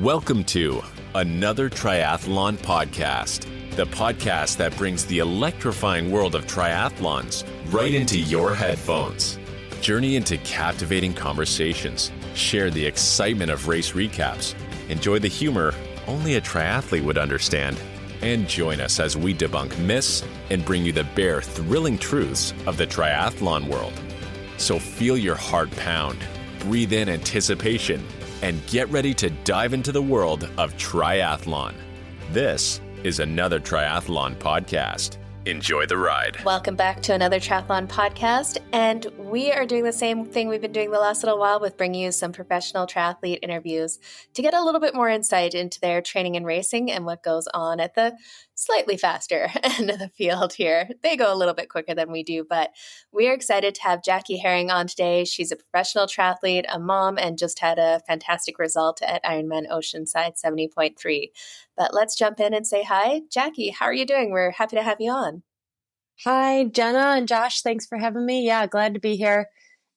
Welcome to another Triathlon podcast, the podcast that brings the electrifying world of triathlons right into your headphones. Journey into captivating conversations, share the excitement of race recaps, enjoy the humor only a triathlete would understand, and join us as we debunk myths and bring you the bare, thrilling truths of the triathlon world. So feel your heart pound, breathe in anticipation, and get ready to dive into the world of triathlon. This is another Triathlon podcast. Enjoy the ride. Welcome back to another Triathlon podcast, and we are doing the same thing we've been doing the last little while with bringing you some professional triathlete interviews to get a little bit more insight into their training and racing and what goes on at the slightly faster end of the field here. They go a little bit quicker than we do, but we are excited to have Jackie Herring on today. She's a professional triathlete, a mom, and just had a fantastic result at Ironman Oceanside 70.3. But let's jump in and say hi. Jackie, how are you doing? We're happy to have you on. Hi, Jenna and Josh. Thanks for having me. Yeah, glad to be here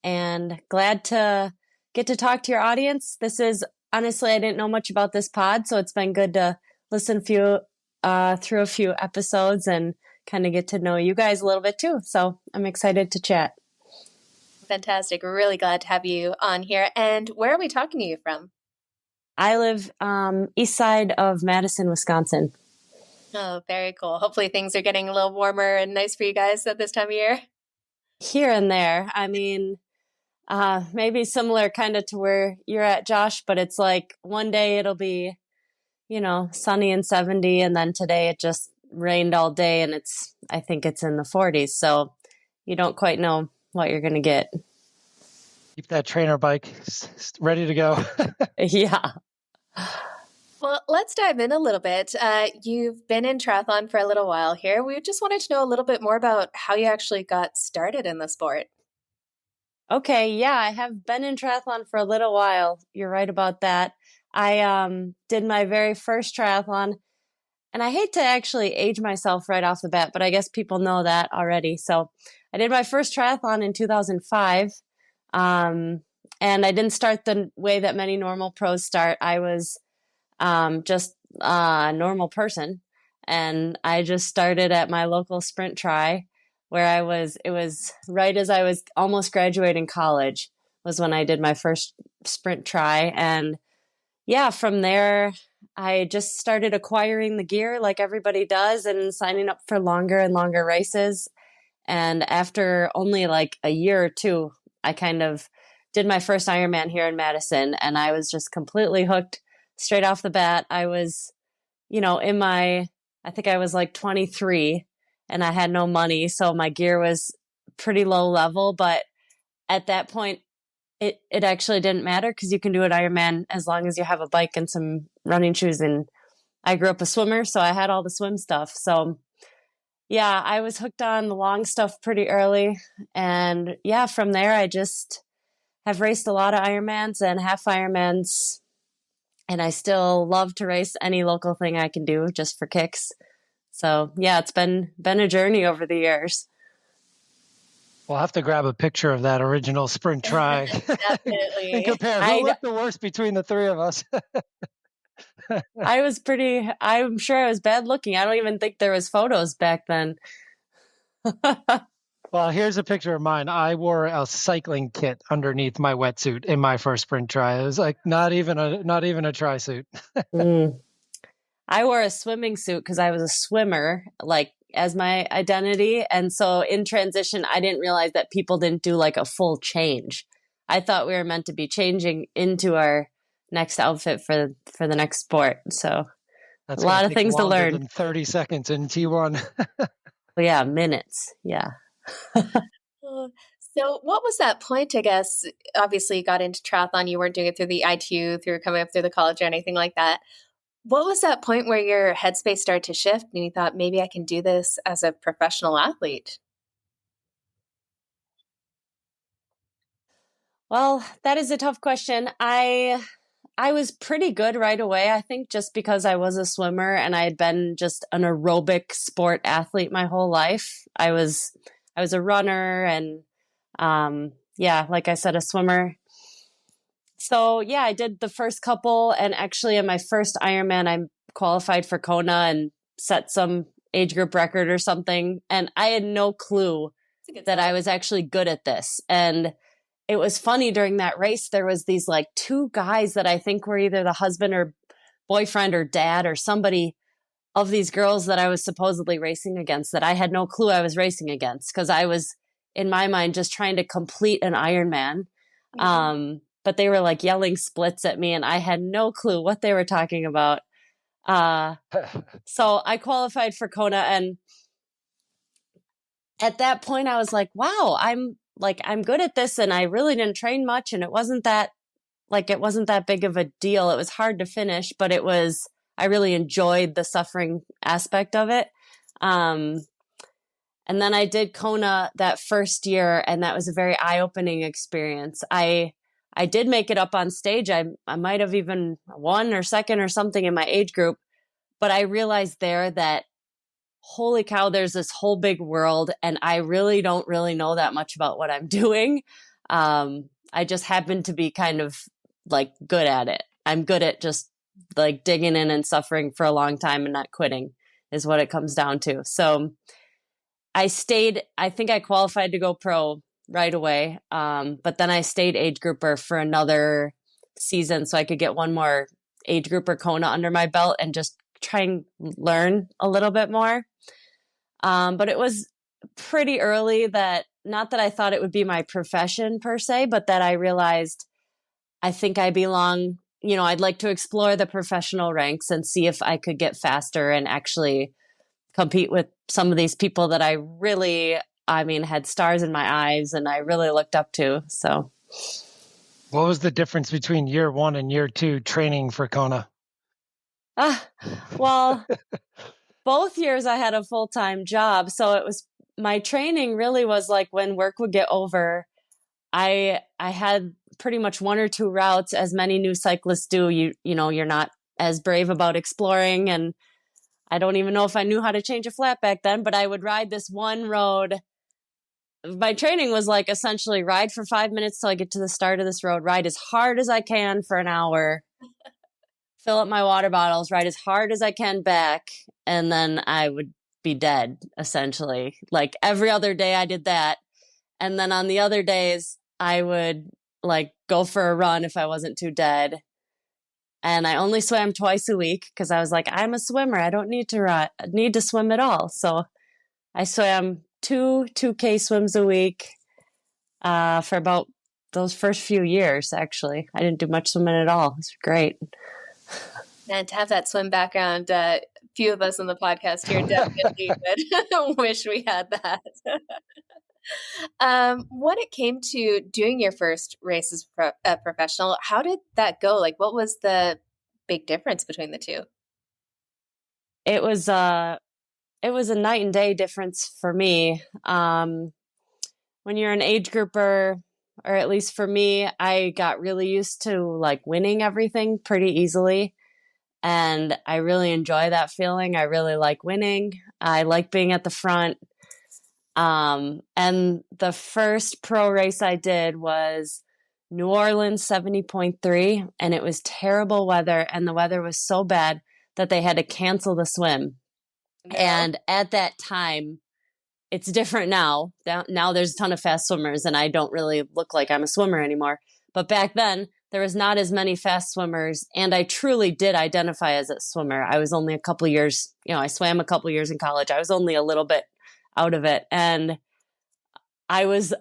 and glad to get to talk to your audience. This is, honestly, I didn't know much about this pod, so it's been good to listen through a few episodes and kind of get to know you guys a little bit too. So I'm excited to chat. Fantastic. We're really glad to have you on here. And where are we talking to you from? I live east side of Madison, Wisconsin. Oh, very cool. Hopefully things are getting a little warmer and nice for you guys at this time of year. Here and there. I mean, maybe similar kind of to where you're at, Josh, but it's like one day it'll be, sunny and 70, and then today it just rained all day and I think it's in the 40s. So you don't quite know what you're going to get. Keep that trainer bike ready to go. Yeah. Well, let's dive in a little bit. You've been in triathlon for a little while here. We just wanted to know a little bit more about how you actually got started in the sport. Okay, yeah, I have been in triathlon for a little while. You're right about that. I did my very first triathlon, and I hate to actually age myself right off the bat, but I guess people know that already. So I did my first triathlon in 2005, and I didn't start the way that many normal pros start. I was just a normal person. And I just started at my local sprint tri where it was right as I was almost graduating college was when I did my first sprint tri. And yeah, from there, I just started acquiring the gear like everybody does and signing up for longer and longer races. And after only like a year or two, I kind of did my first Ironman here in Madison, and I was just completely hooked. Straight off the bat, I was, I think I was like 23 and I had no money. So my gear was pretty low level. But at that point, it actually didn't matter because you can do an Ironman as long as you have a bike and some running shoes. And I grew up a swimmer, so I had all the swim stuff. So yeah, I was hooked on the long stuff pretty early. And yeah, from there, I just have raced a lot of Ironmans and half Ironmans. And I still love to race any local thing I can do just for kicks. So yeah, it's been a journey over the years. We'll have to grab a picture of that original sprint tri. Definitely. And compare who looked the worst between the three of us. I'm sure I was bad looking. I don't even think there was photos back then. Well, here's a picture of mine. I wore a cycling kit underneath my wetsuit in my first sprint tri. It was like not even a tri suit. I wore a swimming suit because I was a swimmer, like as my identity. And so in transition, I didn't realize that people didn't do like a full change. I thought we were meant to be changing into our next outfit for the next sport. So that's a lot of things to learn. Than 30 seconds in T1. Yeah, minutes. Yeah. So what was that point, I guess? Obviously, you got into triathlon. You weren't doing it through the ITU, through coming up through the college or anything like that. What was that point where your headspace started to shift and you thought, maybe I can do this as a professional athlete? Well, that is a tough question. I was pretty good right away. I think just because I was a swimmer and I had been just an aerobic sport athlete my whole life. I was a runner and like I said, a swimmer. So yeah, I did the first couple, and actually in my first Ironman, I qualified for Kona and set some age group record or something. And I had no clue that I was actually good at this. And it was funny during that race, there was these like two guys that I think were either the husband or boyfriend or dad or somebody of these girls that I was supposedly racing against that I had no clue I was racing against, because I was, in my mind, just trying to complete an Ironman. But they were like yelling splits at me and I had no clue what they were talking about. So I qualified for Kona, and at that point I was like, wow, I'm good at this, and I really didn't train much, and it wasn't that big of a deal. It was hard to finish, but I really enjoyed the suffering aspect of it. And then I did Kona that first year, and that was a very eye-opening experience. I did make it up on stage. I might have even won or second or something in my age group, but I realized there that, holy cow, there's this whole big world, and I really don't really know that much about what I'm doing. I just happen to be kind of like good at it. I'm good at just like digging in and suffering for a long time and not quitting is what it comes down to. So I think I qualified to go pro right away. But then I stayed age grouper for another season so I could get one more age grouper Kona under my belt and just try and learn a little bit more. But it was pretty early that, not that I thought it would be my profession per se, but that I realized I think I belong, I'd like to explore the professional ranks and see if I could get faster and actually compete with some of these people that I really, had stars in my eyes and I really looked up to. So What was the difference between year 1 and year 2 training for Kona? Well, both years I had a full-time job. So my training really was like when work would get over, I had pretty much one or two routes, as many new cyclists do. You're not as brave about exploring, and I don't even know if I knew how to change a flat back then, but I would ride this one road. My training was like essentially ride for 5 minutes till I get to the start of this road, ride as hard as I can for an hour, fill up my water bottles, ride as hard as I can back, and then I would be dead, essentially. Like every other day I did that. And then on the other days, I would like go for a run if I wasn't too dead. And I only swam twice a week because I was like, I'm a swimmer. I don't need to swim at all. So I swam 2K swims a week for about those first few years, actually. I didn't do much swimming at all. It was great. And to have that swim background, few of us on the podcast here definitely would wish we had that. When it came to doing your first race as a professional, how did that go? Like, what was the big difference between the two? It was a night and day difference for me. When you're an age grouper, or at least for me, I got really used to like winning everything pretty easily. And I really enjoy that feeling. I really like winning. I like being at the front. And the first pro race I did was New Orleans 70.3, and it was terrible weather, and the weather was so bad that they had to cancel the swim. No. And at that time, it's different now. Now there's a ton of fast swimmers, and I don't really look like I'm a swimmer anymore. But back then, there was not as many fast swimmers, and I truly did identify as a swimmer. I was only a couple years, I swam a couple years in college. I was only a little bit out of it. And I was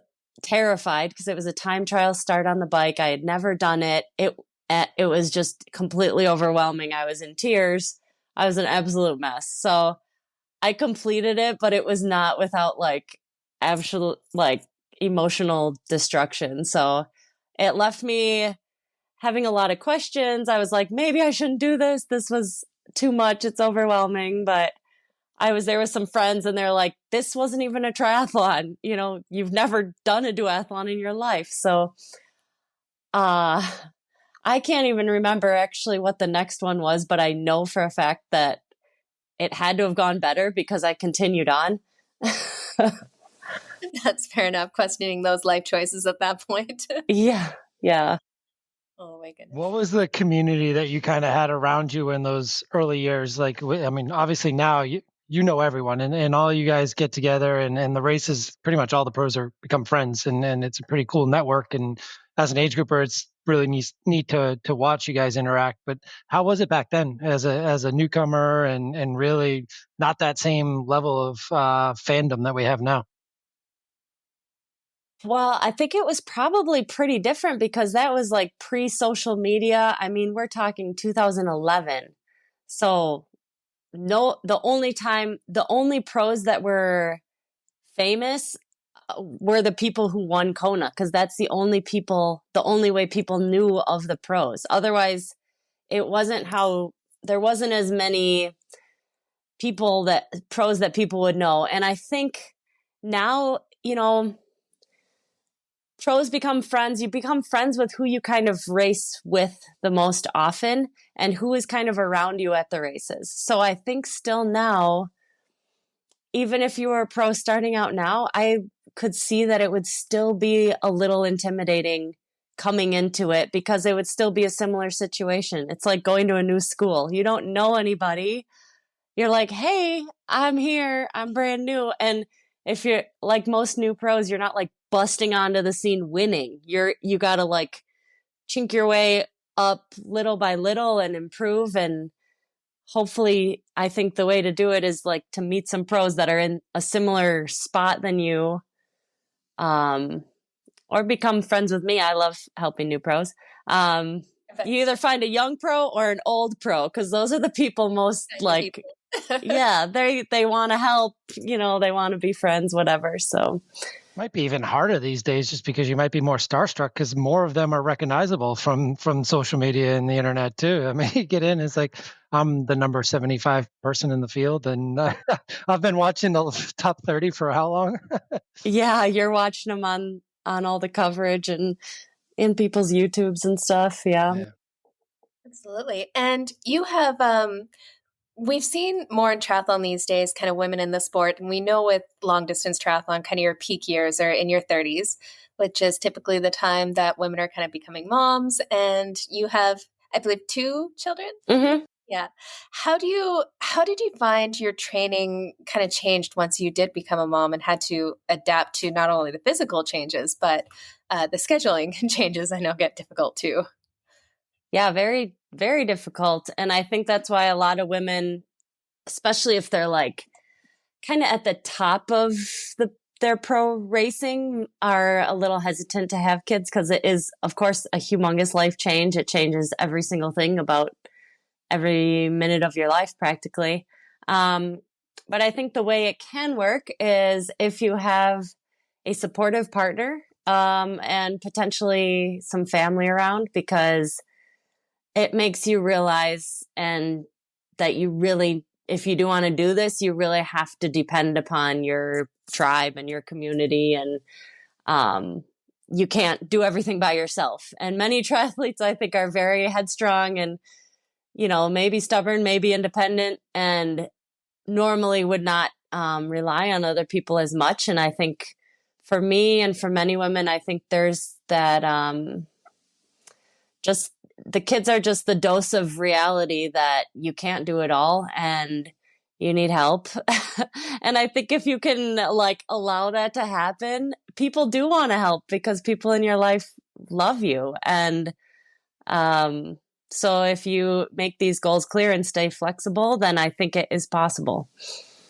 terrified because it was a time trial start on the bike. I had never done it. It was just completely overwhelming. I was in tears. I was an absolute mess. So I completed it, but it was not without like absolute like emotional destruction. So it left me having a lot of questions. I was like, maybe I shouldn't do this. This was too much. It's overwhelming. But I was there with some friends and they're like, this wasn't even a triathlon. You've never done a duathlon in your life. So I can't even remember actually what the next one was, but I know for a fact that it had to have gone better because I continued on. That's fair enough. Questioning those life choices at that point. Yeah. Oh my goodness. What was the community that you kind of had around you in those early years? Like, I mean, obviously now you know everyone, and all you guys get together, and the races, pretty much all the pros are become friends, and it's a pretty cool network. And as an age grouper, it's really neat to watch you guys interact. But how was it back then as a newcomer, and really not that same level of fandom that we have now? Well, I think it was probably pretty different because that was like pre-social media. I mean, we're talking 2011. So no, the only pros that were famous were the people who won Kona, because that's the only way people knew of the pros. Otherwise, it wasn't how, there wasn't as many pros that people would know. And I think now, pros become friends. You become friends with who you kind of race with the most often and who is kind of around you at the races. So I think still now, even if you were a pro starting out now, I could see that it would still be a little intimidating coming into it because it would still be a similar situation. It's like going to a new school. You don't know anybody. You're like, hey, I'm here. I'm brand new. And if you're like most new pros, you're not like busting onto the scene winning. You got to like chink your way up little by little and improve. And hopefully, I think the way to do it is like to meet some pros that are in a similar spot than you, or become friends with me. I love helping new pros. You either find a young pro or an old pro, because those are the people most like, yeah, they want to help, they want to be friends, whatever. So Might be even harder these days just because you might be more starstruck because more of them are recognizable from social media and the internet too. I mean, you get in, it's like, I'm the number 75 person in the field, and I've been watching the top 30 for how long? yeah, you're watching them on all the coverage and in people's YouTubes and stuff. Yeah. Absolutely. And you have we've seen more in triathlon these days, kind of women in the sport. And we know with long distance triathlon, kind of your peak years are in your 30s, which is typically the time that women are kind of becoming moms. And you have, I believe, 2 children. Mm-hmm. Yeah. How did you find your training kind of changed once you did become a mom and had to adapt to not only the physical changes, but the scheduling changes? I know get difficult too. Yeah, very, very difficult. And I think that's why a lot of women, especially if they're like kind of at the top of their pro racing, are a little hesitant to have kids because it is, of course, a humongous life change. It changes every single thing about every minute of your life practically. But I think the way it can work is if you have a supportive partner, and potentially some family around, because it makes you realize and that you really, if you do want to do this, you really have to depend upon your tribe and your community, and you can't do everything by yourself. And many triathletes, I think, are very headstrong and, maybe stubborn, maybe independent, and normally would not rely on other people as much. And I think for me and for many women, I think there's that just the kids are just the dose of reality that you can't do it all and you need help. And I think if you can like allow that to happen, people do want to help because people in your life love you. And so if you make these goals clear and stay flexible, then I think it is possible.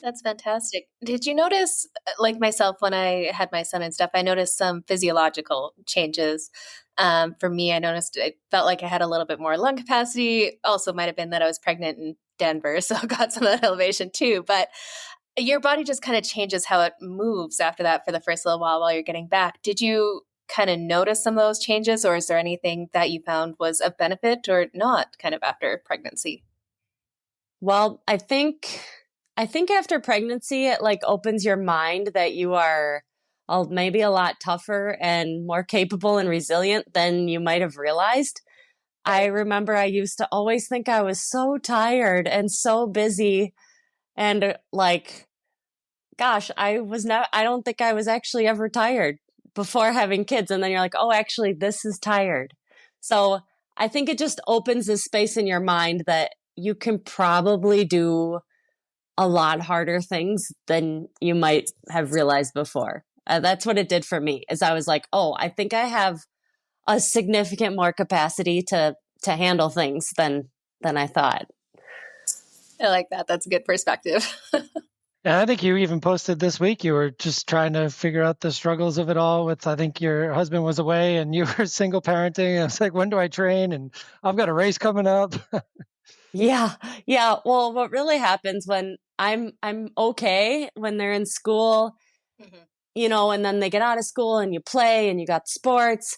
That's fantastic. Did you notice, like myself, when I had my son and stuff, I noticed some physiological changes. For me, I felt like I had a little bit more lung capacity. Also, might have been that I was pregnant in Denver, so I got some of that elevation too. But your body just kind of changes how it moves after that for the first little while you're getting back. Did you kind of notice some of those changes, or is there anything that you found was of benefit or not kind of after pregnancy? Well, I think after pregnancy, it like opens your mind that you are maybe a lot tougher and more capable and resilient than you might have realized. I remember I used to always think I was so tired and so busy, and like, gosh, I don't think I was actually ever tired before having kids. And then you're like, oh, actually, this is tired. So I think it just opens this space in your mind that you can probably do a lot harder things than you might have realized before. That's what it did for me, is I was like, oh, I think I have a significant more capacity to handle things than I thought. I like that. That's a good perspective. And I think you even posted this week, you were just trying to figure out the struggles of it all with, I think your husband was away and you were single parenting. I was like, when do I train? And I've got a race coming up. Yeah. Yeah. Well, what really happens when I'm okay when they're in school, and then they get out of school and you play and you got sports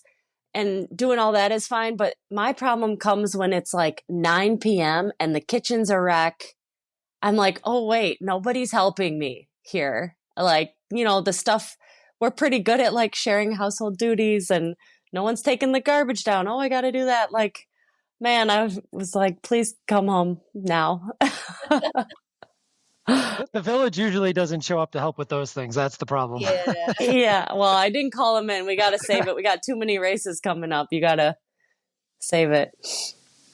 and doing all that is fine. But my problem comes when it's like 9 p.m. and the kitchen's a wreck. I'm like, oh, wait, nobody's helping me here. Like, the stuff, we're pretty good at like sharing household duties and no one's taking the garbage down. Oh, I got to do that. Like, man, I was like, please come home now. The village usually doesn't show up to help with those things. That's the problem. Yeah. Yeah. Well, I didn't call them in. We got to save it. We got too many races coming up. You got to save it.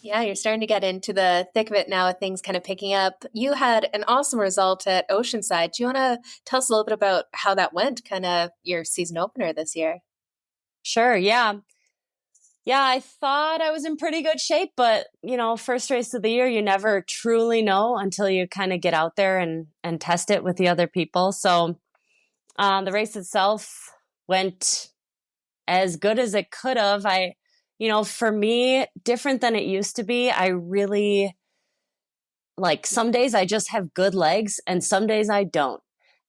Yeah, you're starting to get into the thick of it now with things kind of picking up. You had an awesome result at Oceanside. Do you want to tell us a little bit about how that went, kind of your season opener this year? Sure. Yeah. Yeah, I thought I was in pretty good shape, but, first race of the year, you never truly know until you kind of get out there and test it with the other people. So the race itself went as good as it could have. For me, different than it used to be, I really, like, some days I just have good legs and some days I don't.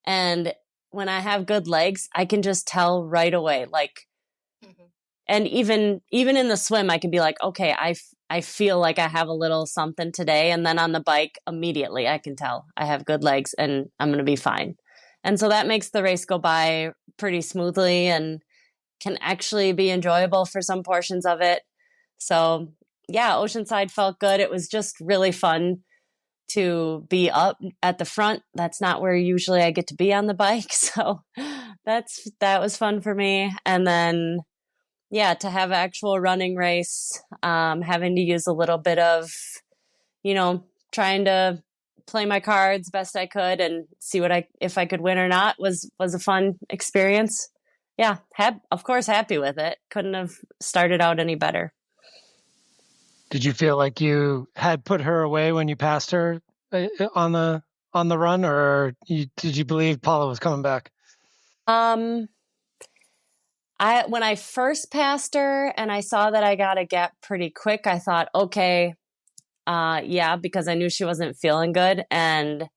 And when I have good legs, I can just tell right away, like, and even in the swim, I can be like, okay, I feel like I have a little something today. And then on the bike, immediately I can tell I have good legs and I'm going to be fine. And so that makes the race go by pretty smoothly and can actually be enjoyable for some portions of it. So yeah, Oceanside felt good. It was just really fun to be up at the front. That's not where usually I get to be on the bike. So that was fun for me. And then, yeah, to have an actual running race, having to use a little bit of, trying to play my cards best I could and see if I could win or not was a fun experience. Yeah, of course, happy with it. Couldn't have started out any better. Did you feel like you had put her away when you passed her on the run, or did you believe Paula was coming back? When I first passed her and I saw that I got a gap pretty quick, I thought, okay, yeah, because I knew she wasn't feeling good. And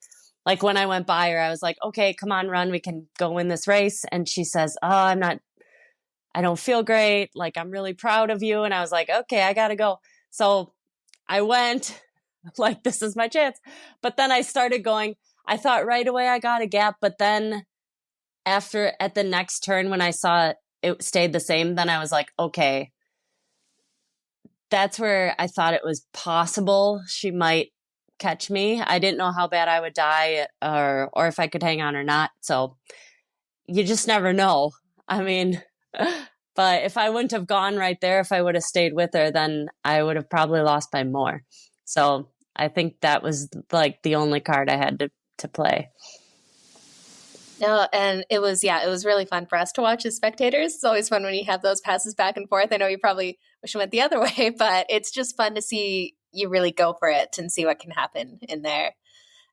like when I went by her, I was like, okay, come on, run. We can go win this race. And she says, oh, I don't feel great. Like, I'm really proud of you. And I was like, okay, I got to go. So I went like, this is my chance. But then I started going, I thought right away I got a gap. But then at the next turn, when I saw it stayed the same, then I was like, okay, that's where I thought it was possible she might catch me. I didn't know how bad I would die or if I could hang on or not. So you just never know. I mean, but if I wouldn't have gone right there, if I would have stayed with her, then I would have probably lost by more. So I think that was like the only card I had to play. No, and it was really fun for us to watch as spectators. It's always fun when you have those passes back and forth. I know you probably wish it went the other way, but it's just fun to see you really go for it and see what can happen in there.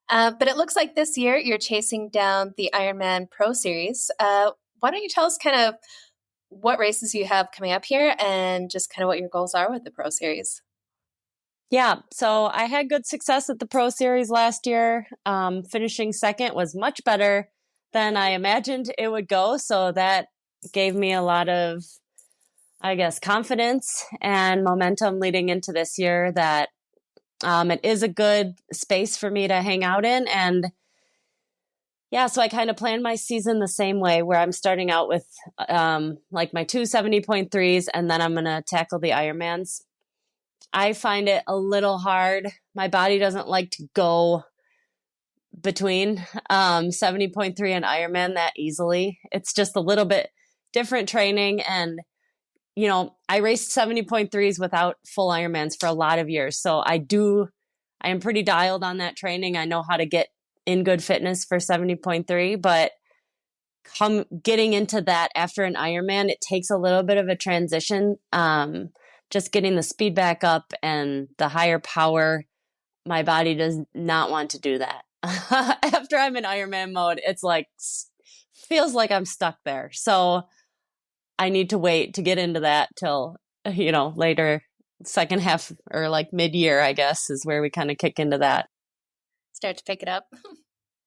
But it looks like this year you're chasing down the Ironman Pro Series. Why don't you tell us kind of what races you have coming up here and just kind of what your goals are with the Pro Series? Yeah, so I had good success at the Pro Series last year. Finishing second was much better than I imagined it would go. So that gave me a lot of, I guess, confidence and momentum leading into this year that it is a good space for me to hang out in. And yeah, so I kind of planned my season the same way, where I'm starting out with like my 2 70.3s, and then I'm going to tackle the Ironmans. I find it a little hard. My body doesn't like to go between 70.3 and Ironman that easily. It's just a little bit different training, and I raced 70.3s without full Ironmans for a lot of years. So I am pretty dialed on that training. I know how to get in good fitness for 70.3, but getting into that after an Ironman, it takes a little bit of a transition. Just getting the speed back up and the higher power, my body does not want to do that. After I'm in Ironman mode, it's like, feels like I'm stuck there. So I need to wait to get into that till, later second half or like mid-year, I guess, is where we kind of kick into that. Start to pick it up.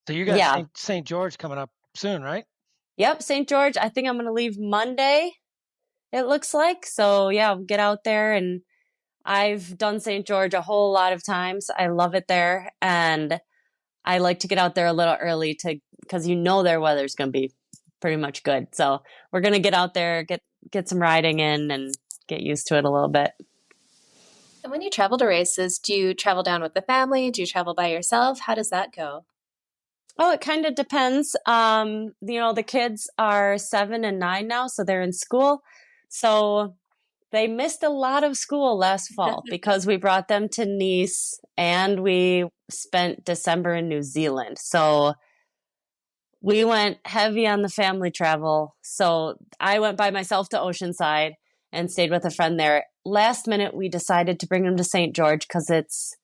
So you got St. George coming up soon, right? Yep, St. George. I think I'm going to leave Monday, it looks like. So yeah, get out there. And I've done St. George a whole lot of times. I love it there. And I like to get out there a little early because their weather's going to be pretty much good. So we're going to get out there, get some riding in and get used to it a little bit. And when you travel to races, do you travel down with the family? Do you travel by yourself? How does that go? Oh, it kind of depends. The kids are 7 and 9 now, so they're in school. So they missed a lot of school last fall because we brought them to Nice and we spent December in New Zealand. So we went heavy on the family travel. So I went by myself to Oceanside and stayed with a friend there. Last minute, we decided to bring them to St. George because it's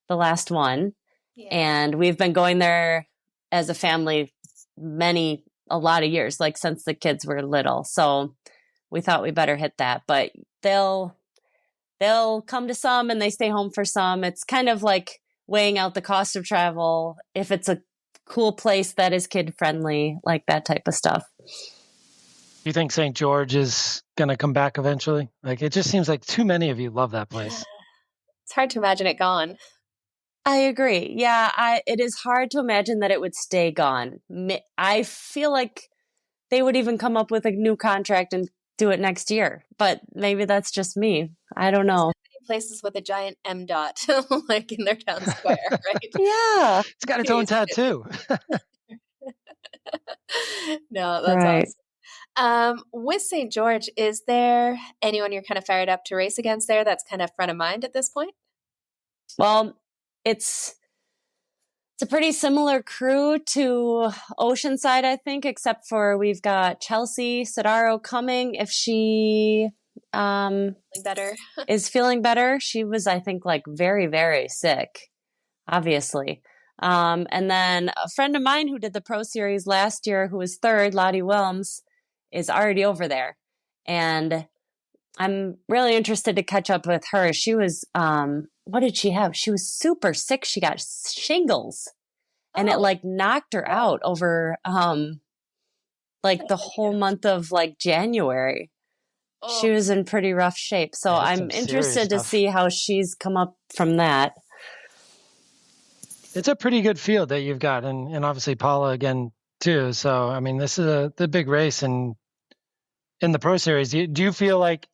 the last one. Yeah. And we've been going there as a family a lot of years, like since the kids were little. So we thought we better hit that. But they'll come to some and they stay home for some. It's kind of like weighing out the cost of travel. If it's a cool place that is kid friendly, like that type of stuff. You think St. George is going to come back eventually? Like, it just seems like too many of you love that place. It's hard to imagine it gone. I agree. Yeah, it is hard to imagine that it would stay gone. I feel like they would even come up with a new contract and do it next year. But maybe that's just me. I don't know. Places with a giant M dot, like in their town square, right? Yeah. It's got its own tattoo. No, that's awesome. With St. George, is there anyone you're kind of fired up to race against there that's kind of front of mind at this point? Well, it's a pretty similar crew to Oceanside, I think, except for we've got Chelsea Sodaro coming if she better. is feeling better. She was, I think, like very, very sick, obviously. And then a friend of mine who did the Pro Series last year, who was third, Lottie Wilms, is already over there. And I'm really interested to catch up with her. She was, what did she have? She was super sick. She got shingles and it like knocked her out over, the whole month of like January. Oh. She was in pretty rough shape. So I'm interested to see how she's come up from that. It's a pretty good field that you've got. And obviously Paula again too. So, I mean, this is the big race and in the Pro Series. Do you feel like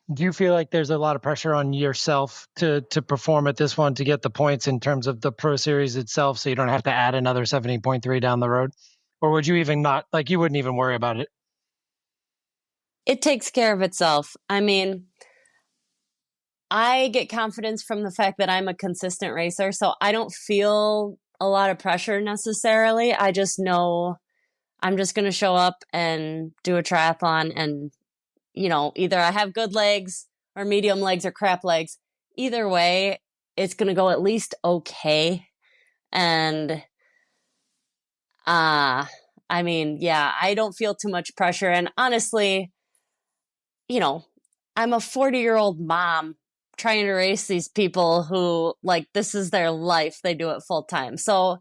there's a lot of pressure on yourself to perform at this one to get the points in terms of the Pro Series itself, so you don't have to add another 70.3 down the road? Or would you even not, like, you wouldn't even worry about it? It takes care of itself. I mean, I get confidence from the fact that I'm a consistent racer, so I don't feel a lot of pressure necessarily. I just know I'm just going to show up and do a triathlon and, either I have good legs or medium legs or crap legs. Either way, it's going to go at least okay. And, I don't feel too much pressure. And honestly, I'm a 40-year-old mom trying to race these people who, like, this is their life. They do it full time. So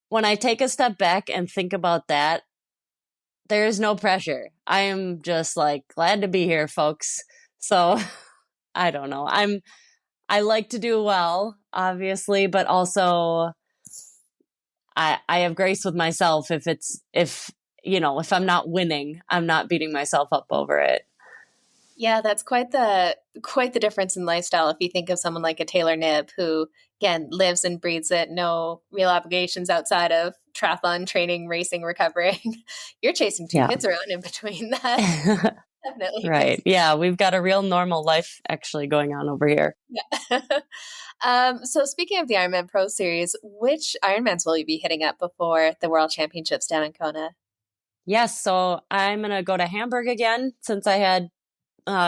when I take a step back and think about that, there's no pressure. I am just like glad to be here, folks. So I don't know. I like to do well, obviously, but also I have grace with myself if I'm not winning, I'm not beating myself up over it. Yeah, that's quite the difference in lifestyle. If you think of someone like a Taylor Knibb, who again lives and breathes it, no real obligations outside of triathlon training, racing, recovering. You're chasing two kids around in between that. Definitely Right. is. Yeah, we've got a real normal life actually going on over here. Yeah. So speaking of the Ironman Pro Series, which Ironmans will you be hitting up before the World Championships down in Kona? Yes, so I'm going to go to Hamburg again since I had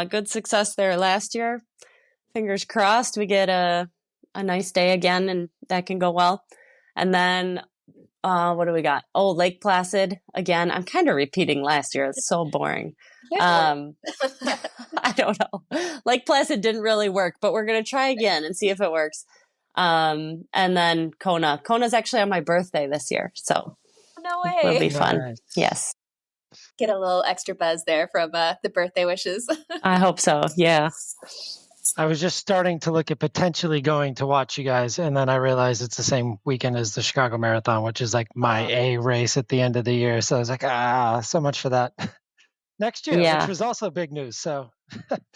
good success there last year. Fingers crossed we get a nice day again and that can go well. And then what do we got? Oh, Lake Placid again. I'm kind of repeating last year. It's so boring. Boring. I don't know. Lake Placid didn't really work, but we're going to try again and see if it works. And then Kona. Kona's actually on my birthday this year, so No it'll way. be fun. Nice. Yes, Get a little extra buzz there from the birthday wishes. I hope so. Yeah. I was just starting to look at potentially going to watch you guys, and then I realized it's the same weekend as the Chicago Marathon, which is like my A race at the end of the year. So I was like, so much for that next year, which Yeah. was also big news. So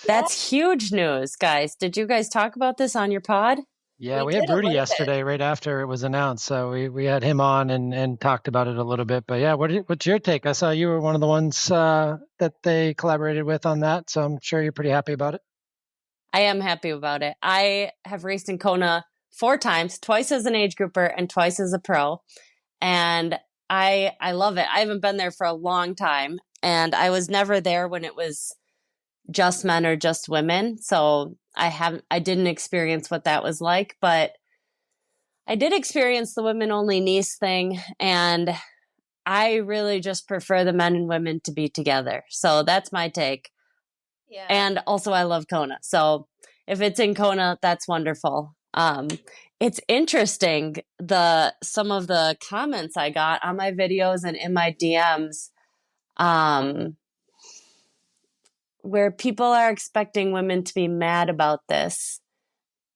That's huge news, guys. Did you guys talk about this on your pod? yeah, We we had did a Rudy little bit. yesterday right after it was announced. So we had him on and talked about it a little bit. But yeah, what's your take? I saw you were one of the ones that they collaborated with on that. So I'm sure you're pretty happy about it. I am happy about it. I have raced in Kona 4 times, twice as an age grouper and twice as a pro. And I love it. I haven't been there for a long time. And I was never there when it was just men or just women. So I didn't experience what that was like, but I did experience the women only Nice thing. And I really just prefer the men and women to be together. So that's my take. Yeah. And also I love Kona. So if it's in Kona, that's wonderful. It's interesting some of the comments I got on my videos and in my DMs, where people are expecting women to be mad about this.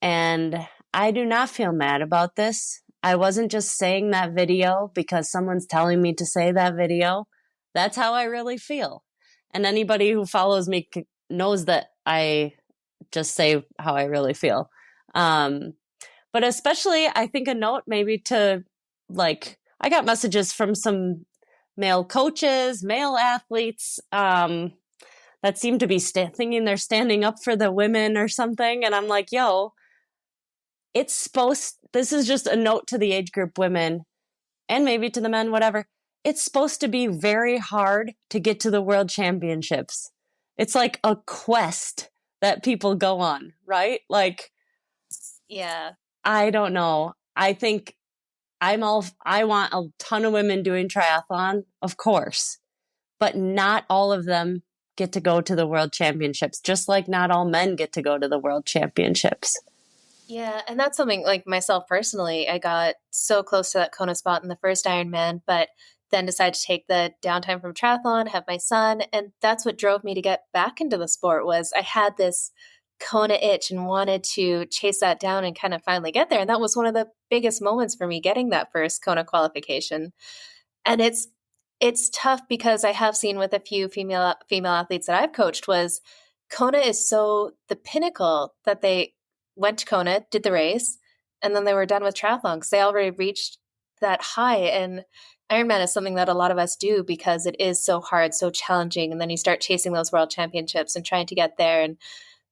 And I do not feel mad about this. I wasn't just saying that video because someone's telling me to say that video. That's how I really feel. And anybody who follows me knows that I just say how I really feel. But especially, I think a note maybe to, like, I got messages from some male coaches, male athletes, that seem to be thinking they're standing up for the women or something. And I'm like, yo, this is just a note to the age group women and maybe to the men, whatever. It's supposed to be very hard to get to the world championships. It's like a quest that people go on, right? Like, Yeah. I don't know. I think I want a ton of women doing triathlon, of course, but not all of them get to go to the world championships, just like not all men get to go to the world championships. Yeah, and that's something like myself personally, I got so close to that Kona spot in the first Ironman, but then decided to take the downtime from triathlon, have my son, and that's what drove me to get back into the sport was I had this Kona itch and wanted to chase that down and kind of finally get there. And that was one of the biggest moments for me getting that first Kona qualification. And it's tough because I have seen with a few female athletes that I've coached was Kona is so the pinnacle that they went to Kona, did the race, and then they were done with triathlon because they already reached that high. And Ironman is something that a lot of us do because it is so hard, so challenging. And then you start chasing those world championships and trying to get there. And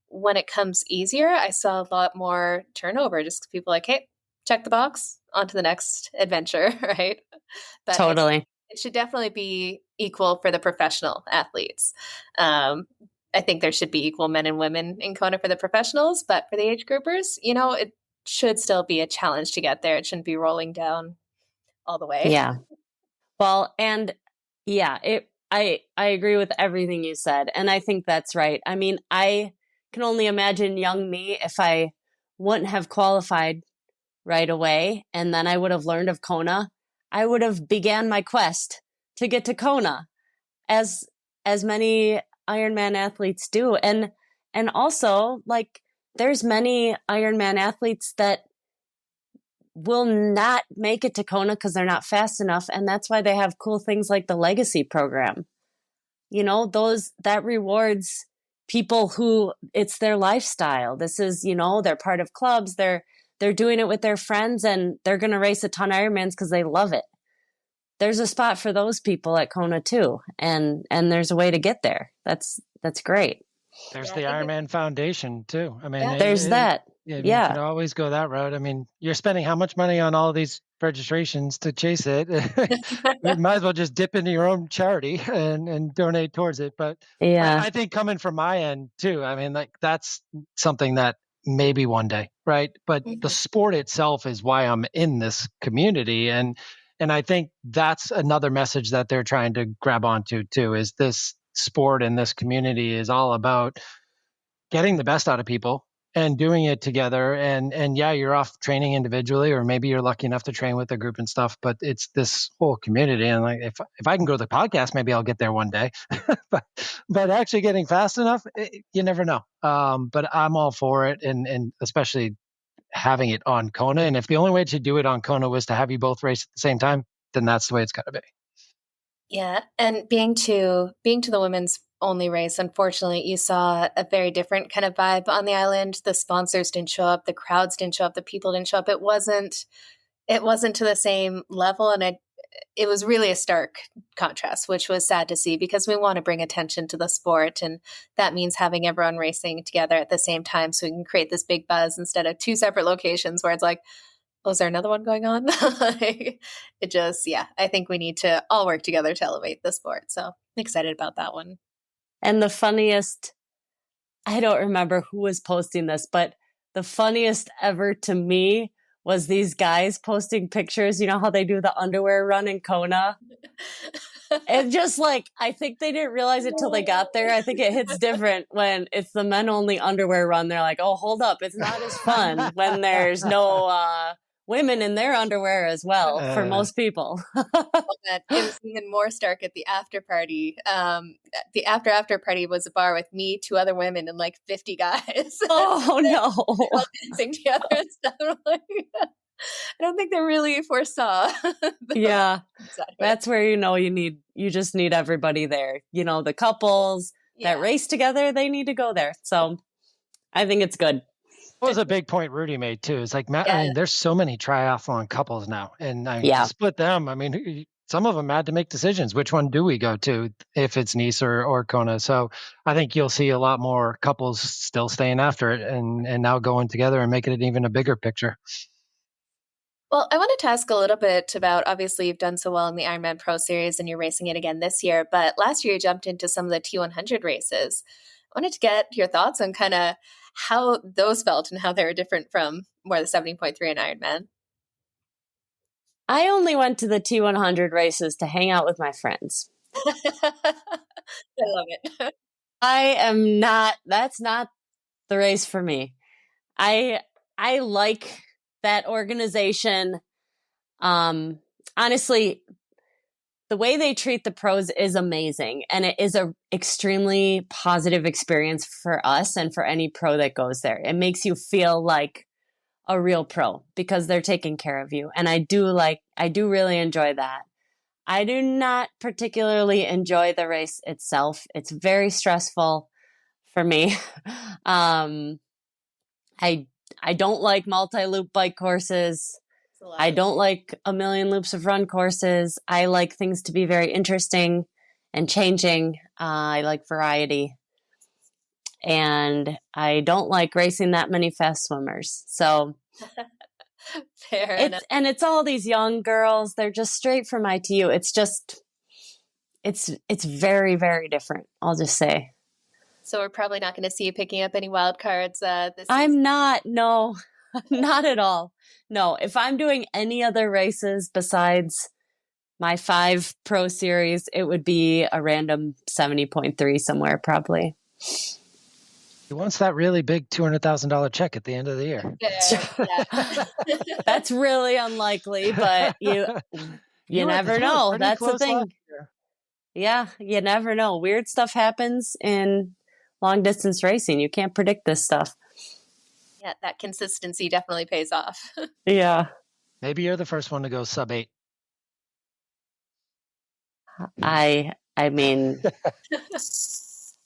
when it comes easier, I saw a lot more turnover, just people like, hey, check the box, on to the next adventure, right? But Totally. it should definitely be equal for the professional athletes. I think there should be equal men and women in Kona for the professionals, but for the age groupers, it should still be a challenge to get there. It shouldn't be rolling down all the way. Yeah. Well, and yeah, I agree with everything you said. And I think that's right. I mean, I can only imagine young me if I wouldn't have qualified right away and then I would have learned of Kona. I would have began my quest to get to Kona as many Ironman athletes do. And also, like, there's many Ironman athletes that will not make it to Kona because they're not fast enough. And that's why they have cool things like the legacy program. That rewards people who it's their lifestyle. This is, they're part of clubs. They're doing it with their friends and they're going to race a ton of Ironmans because they love it. there's a spot for those people at Kona too. And there's a way to get there. That's great. There's the Ironman Foundation too. I mean, there's that. You Yeah. can always go that route. I mean, you're spending how much money on all these registrations to chase it? You might as well just dip into your own charity and donate towards it. But Yeah. I think coming from my end too, I mean, like that's something that maybe one day, right? But the sport itself is why I'm in this community. And I think that's another message that they're trying to grab onto too, is this sport and this community is all about getting the best out of people and doing it together. And yeah, you're off training individually, or maybe you're lucky enough to train with a group and stuff, but it's this whole community. And like, if I can go to the podcast, maybe I'll get there one day, but actually getting fast enough, you never know. But I'm all for it. And especially having it on Kona. And if the only way to do it on Kona was to have you both race at the same time, then that's the way it's got to be. Yeah. And being to the women's only race, unfortunately, you saw a very different kind of vibe on the island. The sponsors didn't show up, the crowds didn't show up, the people didn't show up. It wasn't to the same level. And it was really a stark contrast, which was sad to see, because we want to bring attention to the sport. And that means having everyone racing together at the same time so we can create this big buzz instead of two separate locations where it's like, oh, is there another one going on? I think we need to all work together to elevate the sport. So I'm excited about that one. And the funniest, I don't remember who was posting this, but the funniest ever to me was these guys posting pictures. You know how they do the underwear run in Kona? And just like, I think they didn't realize it till they got there. I think it hits different when it's the men only underwear run. They're like, oh, hold up. It's not as fun when there's no women in their underwear as well for most people. It was even more stark at the after party. The after party was a bar with me, two other women, and like 50 guys. Oh no! All dancing together and stuff. I don't think they really foresaw. That's where you just need everybody there. You know, the couples that race together, they need to go there. So I think it's good. That was a big point Rudy made too. It's like, I mean, there's so many triathlon couples now, and to split them. I mean, some of them had to make decisions. Which one do we go to if it's Nice or Kona? So I think you'll see a lot more couples still staying after it and now going together and making it even a bigger picture. Well, I wanted to ask a little bit about, obviously you've done so well in the Ironman Pro Series and you're racing it again this year, but last year you jumped into some of the T100 races. I wanted to get your thoughts on kind of how those felt and how they were different from more the 70.3 and Ironman. I only went to the T100 races to hang out with my friends. I love it. That's not the race for me. I like that organization. Honestly, the way they treat the pros is amazing. And it is a extremely positive experience for us and for any pro that goes there. It makes you feel like a real pro because they're taking care of you. And I do really enjoy that. I do not particularly enjoy the race itself. It's very stressful for me. I don't like multi-loop bike courses. I don't like a million loops of run courses. I like things to be very interesting and changing. I like variety. And I don't like racing that many fast swimmers. So fair enough. And it's all these young girls. They're just straight from ITU. It's just, it's very, very different. I'll just say. So we're probably not going to see you picking up any wild cards this season. I'm not. No, not at all. No, if I'm doing any other races besides my 5 Pro Series, it would be a random 70.3 somewhere probably. He wants that really big $200,000 check at the end of the year. Yeah. That's really unlikely, but you never know. That's the thing. Yeah, you never know. Weird stuff happens in long distance racing. You can't predict this stuff. Yeah, that consistency definitely pays off. Yeah. Maybe you're the first one to go sub 8. I mean,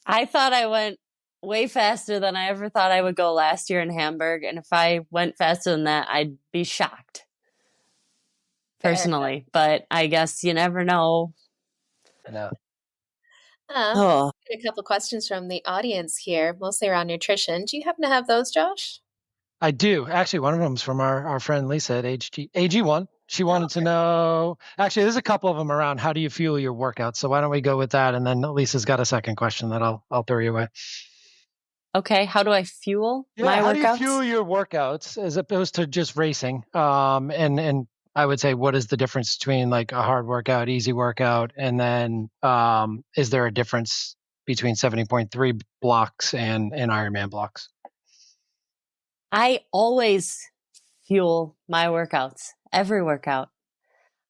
I thought I went way faster than I ever thought I would go last year in Hamburg. And if I went faster than that, I'd be shocked. personally, but I guess you never know. I know. Oh, A couple questions from the audience here, mostly around nutrition. Do you happen to have those, Josh? I do. Actually, one of them is from our friend Lisa at AG1. She wanted to know, actually, there's a couple of them around how do you fuel your workouts? So why don't we go with that? And then Lisa's got a second question that I'll throw you away. okay. How do I fuel my How workouts? do you fuel your workouts as opposed to just racing? And I would say, what is the difference between like a hard workout, easy workout, and then is there a difference between 70.3 blocks and Ironman blocks? I always fuel my workouts, every workout.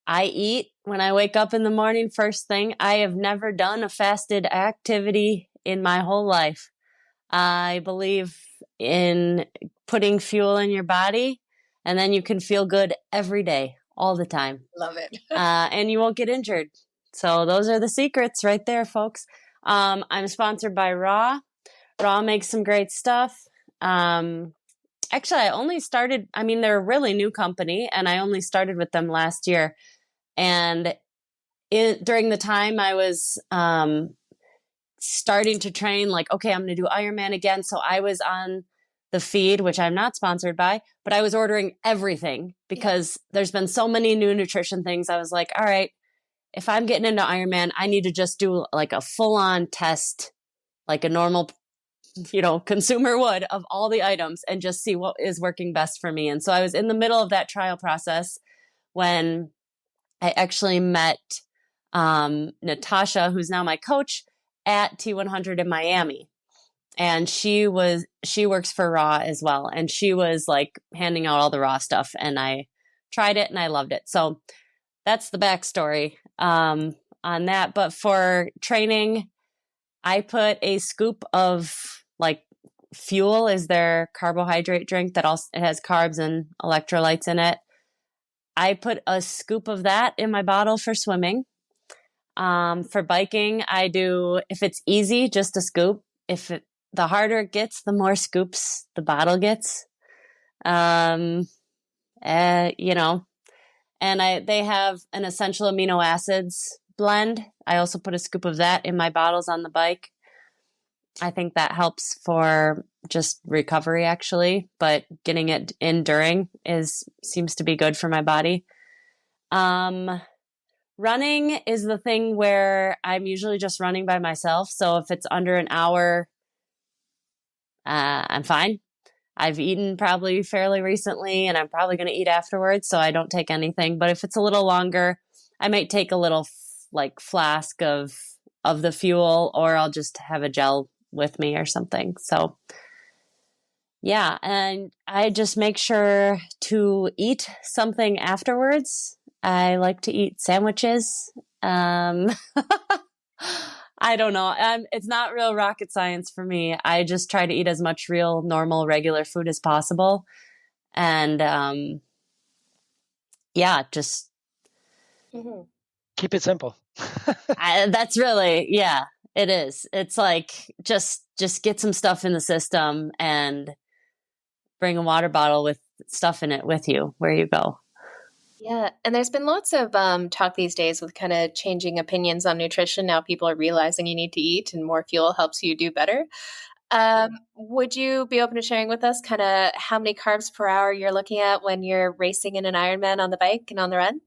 I eat when I wake up in the morning, first thing. I have never done a fasted activity in my whole life. I believe in putting fuel in your body, and then you can feel good every day, all the time. Love it. And you won't get injured. So those are the secrets right there, folks. I'm sponsored by Raw. Raw makes some great stuff. Actually, I only started, they're a really new company, and I only started with them last year. And during the time I was starting to train, like, okay, I'm going to do Ironman again. So I was on the feed, which I'm not sponsored by, but I was ordering everything because there's been so many new nutrition things. I was like, all right, if I'm getting into Ironman, I need to just do like a full-on test, like a normal consumer would, of all the items and just see what is working best for me. And so I was in the middle of that trial process when I actually met Natasha, who's now my coach at T100 in Miami. And she works for Raw as well. And she was like handing out all the Raw stuff, and I tried it and I loved it. So that's the backstory on that. But for training, I put a scoop of like Fuel is their carbohydrate drink that also it has carbs and electrolytes in it. I put a scoop of that in my bottle for swimming. For biking, I do, if it's easy, just a scoop. The harder it gets, the more scoops the bottle gets. And they have an essential amino acids blend. I also put a scoop of that in my bottles on the bike. I think that helps for just recovery, actually, but getting it in during seems to be good for my body. Running is the thing where I'm usually just running by myself. So if it's under an hour, I'm fine. I've eaten probably fairly recently, and I'm probably going to eat afterwards, so I don't take anything. But if it's a little longer, I might take a little flask of the fuel, or I'll just have a gel with me or something. So yeah, and I just make sure to eat something afterwards. I like to eat sandwiches. I don't know. It's not real rocket science for me. I just try to eat as much real, normal, regular food as possible. And just keep it simple. That's really, yeah, it is. It's like just get some stuff in the system and bring a water bottle with stuff in it with you where you go. Yeah, and there's been lots of talk these days with kind of changing opinions on nutrition. Now people are realizing you need to eat, and more fuel helps you do better. Would you be open to sharing with us kind of how many carbs per hour you're looking at when you're racing in an Ironman on the bike and on the run?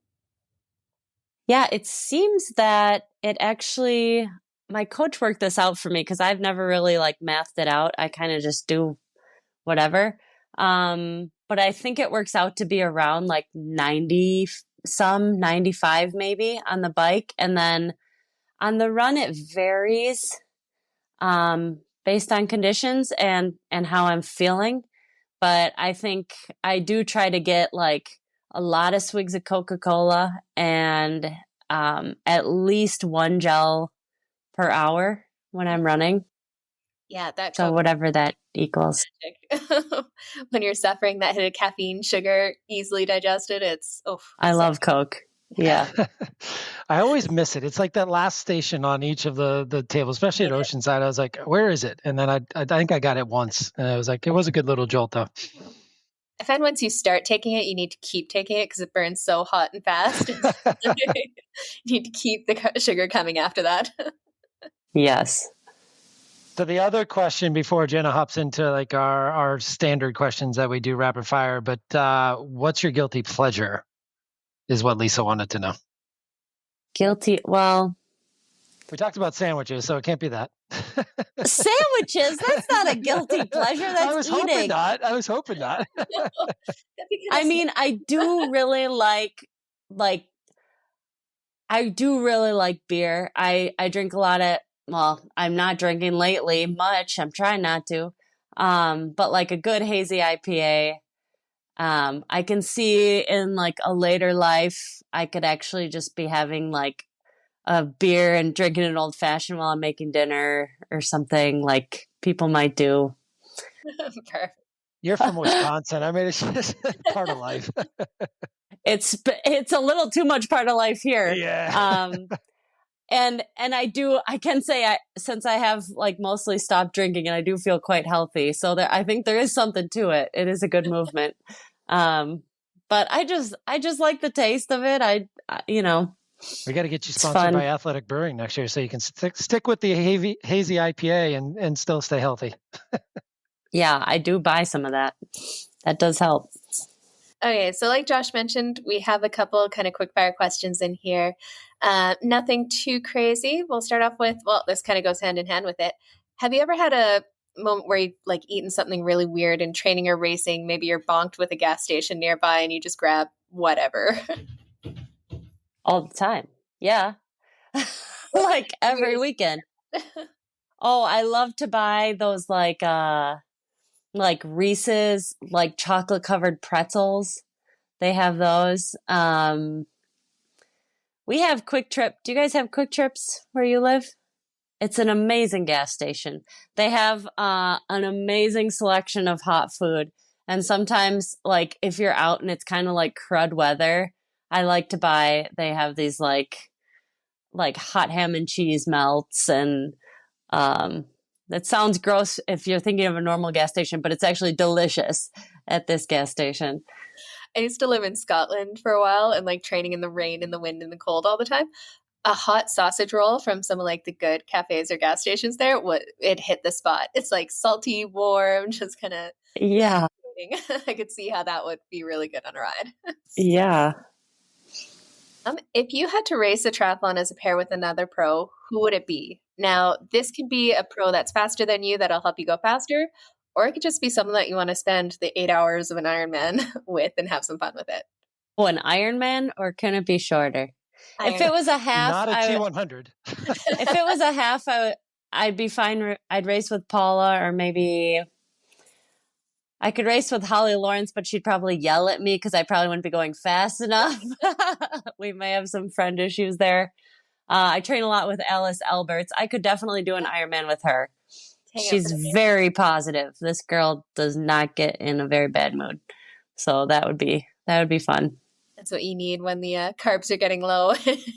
Yeah, it seems that it actually, my coach worked this out for me because I've never really mathed it out. I kind of just do whatever. But I think it works out to be around 90 some, 95 maybe on the bike. And then on the run, it varies based on conditions and how I'm feeling. But I think I do try to get a lot of swigs of Coca-Cola and at least one gel per hour when I'm running. Yeah, that. So whatever that equals. When you're suffering that hit of caffeine, sugar, easily digested, I love Coke. Yeah. I always miss it. It's like that last station on each of the tables, especially at Oceanside. I was like, where is it? And then I think I got it once. And I was like, it was a good little jolt though. I find once you start taking it, you need to keep taking it because it burns so hot and fast. You need to keep the sugar coming after that. Yes. So the other question before Jenna hops into like our standard questions that we do rapid fire, but what's your guilty pleasure is what Lisa wanted to know. Guilty. Well, we talked about sandwiches, so it can't be that. Sandwiches? That's not a guilty pleasure. That's I was eating. hoping not. I was hoping not. I mean, I do really like beer. I drink a lot of, well, I'm not drinking lately much. I'm trying not to. But like a good hazy IPA. I can see in like a later life, I could actually just be having like a beer and drinking an old fashioned while I'm making dinner or something like people might do. Perfect. You're from Wisconsin. I mean, it's just part of life. It's a little too much part of life here. Yeah. And I can say since I have like mostly stopped drinking and I do feel quite healthy. So I think there is something to it. It is a good movement. But I just like the taste of it. We got to get you sponsored by Athletic Brewing next year so you can stick with the hazy IPA and still stay healthy. Yeah, I do buy some of that. That does help. Okay, so like Josh mentioned, we have a couple kind of quick fire questions in here. Nothing too crazy. We'll start off with, well, this kind of goes hand in hand with it. Have you ever had a moment where you've like eaten something really weird in training or racing? Maybe you're bonked with a gas station nearby and you just grab whatever. All the time. Yeah. Like every weekend. Oh, I love to buy those like Reese's, like chocolate covered pretzels. They have those. We have Quick Trip. Do you guys have Quick Trips where you live? It's an amazing gas station. They have an amazing selection of hot food. And sometimes, like, if you're out and it's kind of like crud weather, I like to buy, they have these like hot ham and cheese melts. And that sounds gross if you're thinking of a normal gas station, but it's actually delicious at this gas station. I used to live in Scotland for a while and like training in the rain and the wind and the cold all the time. A hot sausage roll from some of like the good cafes or gas stations there, it hit the spot. It's like salty, warm, just kind of. Yeah. I could see how that would be really good on a ride. Yeah. If you had to race a triathlon as a pair with another pro, who would it be? Now, this could be a pro that's faster than you that'll help you go faster, or it could just be someone that you want to spend the 8 hours of an Ironman with and have some fun with it. Oh, an Ironman, or can it be shorter? If it was a half, not a T100. If it was a half, I'd be fine. I'd race with Paula, or maybe I could race with Holly Lawrence, but she'd probably yell at me because I probably wouldn't be going fast enough. We may have some friend issues there. I train a lot with Alice Alberts. I could definitely do an Ironman with her. She's very positive. This girl does not get in a very bad mood. So that would be fun. That's what you need when the carbs are getting low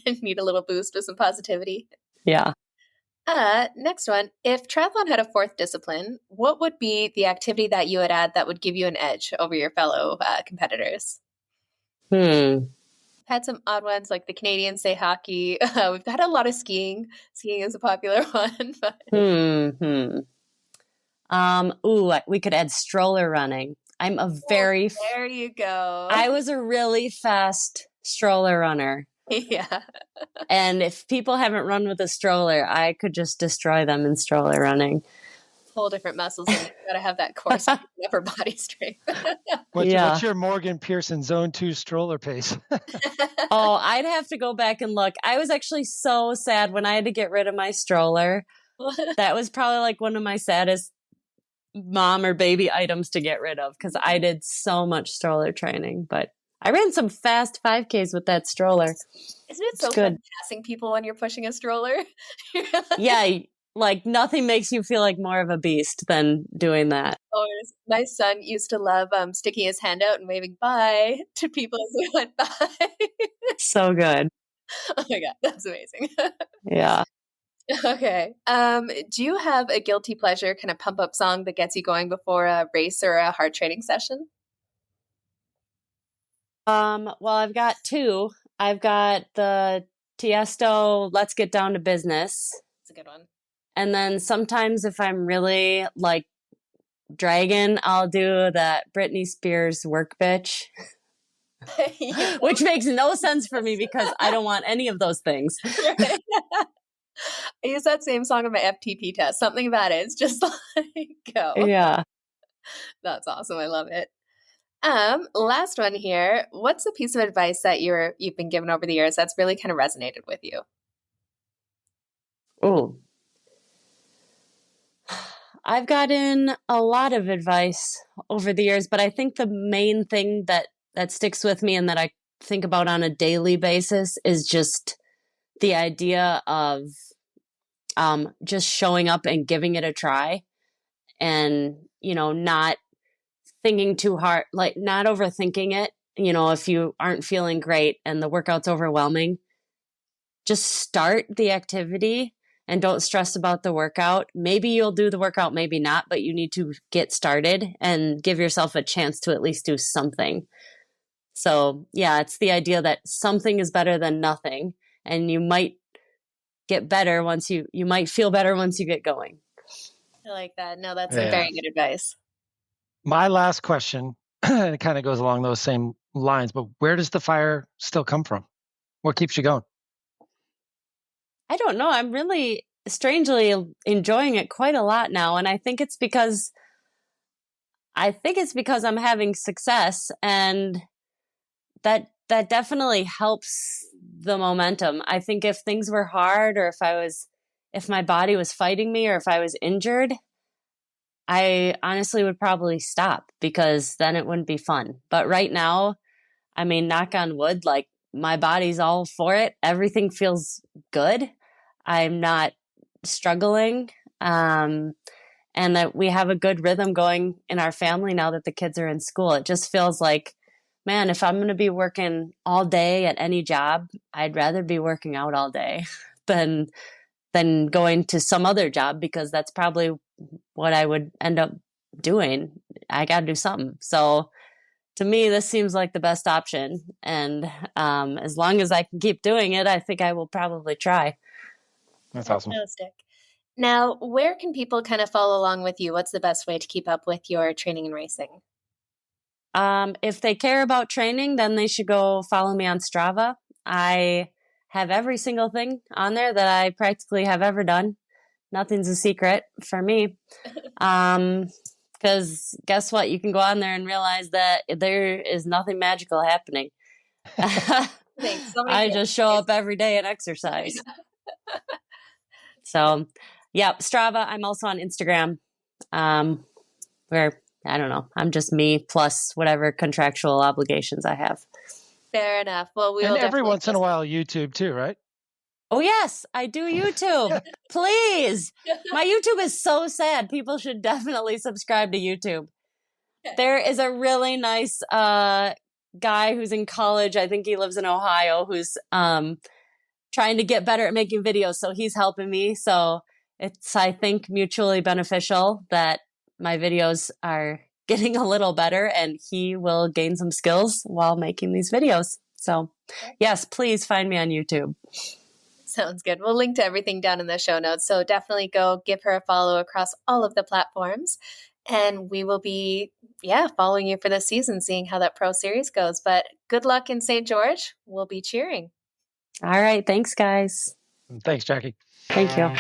and need a little boost with some positivity. Yeah. Next one. If triathlon had a fourth discipline, what would be the activity that you would add that would give you an edge over your fellow competitors? Had some odd ones like the Canadians say hockey. We've had a lot of skiing. Skiing is a popular one. But... we could add stroller running. I'm a very... there you go. I was a really fast stroller runner. Yeah. And if people haven't run with a stroller, I could just destroy them in stroller running. Whole different muscles, and you gotta have that core upper body strength. What's your Morgan Pearson Zone 2 stroller pace? Oh, I'd have to go back and look. I was actually so sad when I had to get rid of my stroller. That was probably like one of my saddest mom or baby items to get rid of because I did so much stroller training. But I ran some fast 5Ks with that stroller. Isn't it so fun passing people when you're pushing a stroller? Yeah. Like nothing makes you feel like more of a beast than doing that. Oh, my son used to love sticking his hand out and waving bye to people as they went by. So good. Oh my God, that's amazing. Yeah. Okay. Do you have a guilty pleasure kind of pump up song that gets you going before a race or a hard training session? Well, I've got two. I've got the Tiesto Let's Get Down to Business. It's a good one. And then sometimes if I'm really like dragging, I'll do that Britney Spears Work Bitch, which makes no sense for me because I don't want any of those things. Right. I use that same song on my FTP test. Something about it. It's just like, go. Yeah. That's awesome. I love it. Last one here. What's a piece of advice that you've been given over the years that's really kind of resonated with you? Oh, I've gotten a lot of advice over the years, but I think the main thing that sticks with me and that I think about on a daily basis is just the idea of just showing up and giving it a try, and not thinking too hard, like not overthinking it. If you aren't feeling great and the workout's overwhelming, just start the activity and don't stress about the workout. Maybe you'll do the workout, maybe not, but you need to get started and give yourself a chance to at least do something. So yeah, it's the idea that something is better than nothing, and you might get better once you might feel better once you get going. I like that. No, that's a very good advice. My last question, it kind of goes along those same lines, but where does the fire still come from? What keeps you going? I don't know. I'm really strangely enjoying it quite a lot now. And I think it's because I'm having success, and that definitely helps the momentum. I think if things were hard, or if my body was fighting me, or if I was injured, I honestly would probably stop, because then it wouldn't be fun. But right now, I mean, knock on wood, like my body's all for it. Everything feels good. I'm not struggling. And that we have a good rhythm going in our family now that the kids are in school. It just feels like, man, if I'm going to be working all day at any job, I'd rather be working out all day than going to some other job, because that's probably what I would end up doing. I got to do something. So to me, this seems like the best option. And as long as I can keep doing it, I think I will probably try. That's awesome. Fantastic. Now, where can people kind of follow along with you? What's the best way to keep up with your training and racing? If they care about training, then they should go follow me on Strava. I have every single thing on there that I practically have ever done. Nothing's a secret for me. Because guess what? You can go on there and realize that there is nothing magical happening. I just show up every day and exercise. So, yeah, Strava. I'm also on Instagram, where, I don't know, I'm just me plus whatever contractual obligations I have. Fair enough. Well, and every once in a while, YouTube too, right? Oh, yes, I do YouTube. Please. My YouTube is so sad. People should definitely subscribe to YouTube. Okay. There is a really nice guy who's in college. I think he lives in Ohio, who's trying to get better at making videos. So he's helping me. So it's, I think, mutually beneficial that my videos are getting a little better, and he will gain some skills while making these videos. So yes, please find me on YouTube. Sounds good. We'll link to everything down in the show notes. So definitely go give her a follow across all of the platforms. And we will be, following you for this season, seeing how that Pro Series goes. But good luck in St. George. We'll be cheering. All right. Thanks, guys. Thanks, Jackie. Thank you.